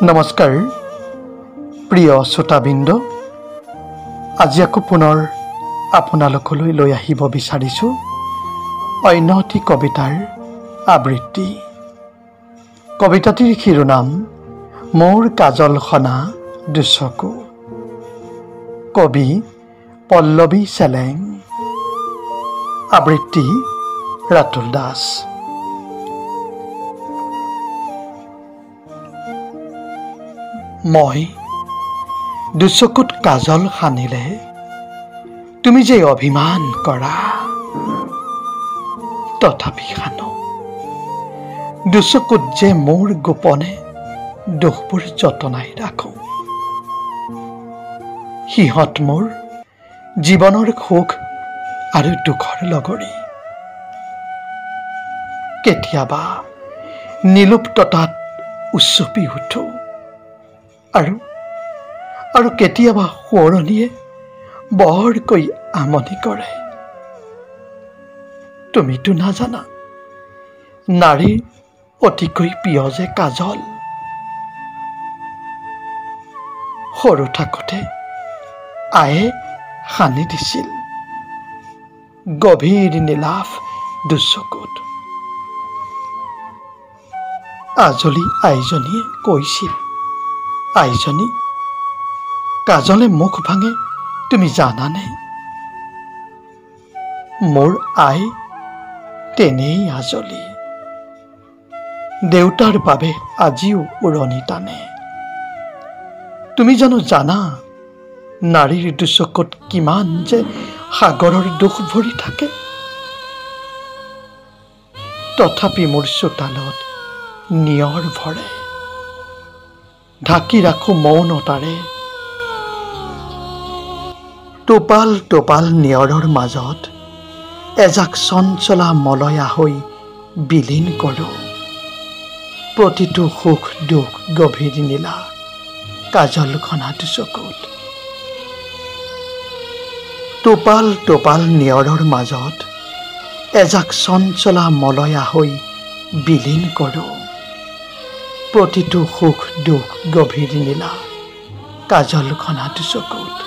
নমস্কাৰ প্ৰিয় শ্ৰোতাবৃন্দ, আজি আকৌ পুনৰ আপোনালোকলৈ লৈ আহিব বিচাৰিছোঁ অন্য এটি কবিতাৰ আবৃত্তি। কবিতাটিৰ শিৰোনাম মোৰ কাজল সনা দুচকু। কবি পল্লৱী চেলেং। আবৃত্তি ৰাতুল দাস। মই দুচকুত কাজল সানিলে তুমি যে অভিমান কৰা, তথাপি সানো দুচকুত যে মোৰ গোপনে দুখবোৰ যতনাই ৰাখো। সিহঁত মোৰ জীৱনৰ সুখ আৰু দুখৰ লগৰী। কেতিয়াবা নিলুপ্ততাত উচপি উঠো আৰু কেতিয়াবা সোঁৱৰণীয়ে বৰকৈ আমনি কৰে। তুমিতো নাজানা নাৰীৰ অতিকৈ প্ৰিয় যে কাজল। সৰু থাকোঁতে আয়ে সানি দিছিল গভীৰ নীলাভ দুচকুত। আজলি আইজনীয়ে কৈছিল, আইজনী কাজলে মুখ ভাঙে তুমি জানানে? মোৰ আই তেনেই আজলি, দেউতাৰ বাবে আজিও উৰণি টানে। তুমি জানো জানা নাৰীৰ দুচকুত কিমান যে সাগৰৰ দুখ ভৰি থাকে? তথাপি মোৰ চোতালত নিয়ৰ ভৰে, ঢাকি ৰাখো মৌনতাৰে। টোপাল টোপাল নিয়ৰৰ মাজত এজাক চঞ্চলা মলয়া হৈ বিলীন কৰো প্ৰতিটো সুখ দুখ গভীৰ নীলা কাজল খনা দুচকুত। টোপাল টোপাল নিয়ৰৰ মাজত এজাক চঞ্চলা মলয়া হৈ বিলীন কৰো প্ৰতিটো সুখ দুখ গভীৰ নীলা কাজল খনা দুচকুত।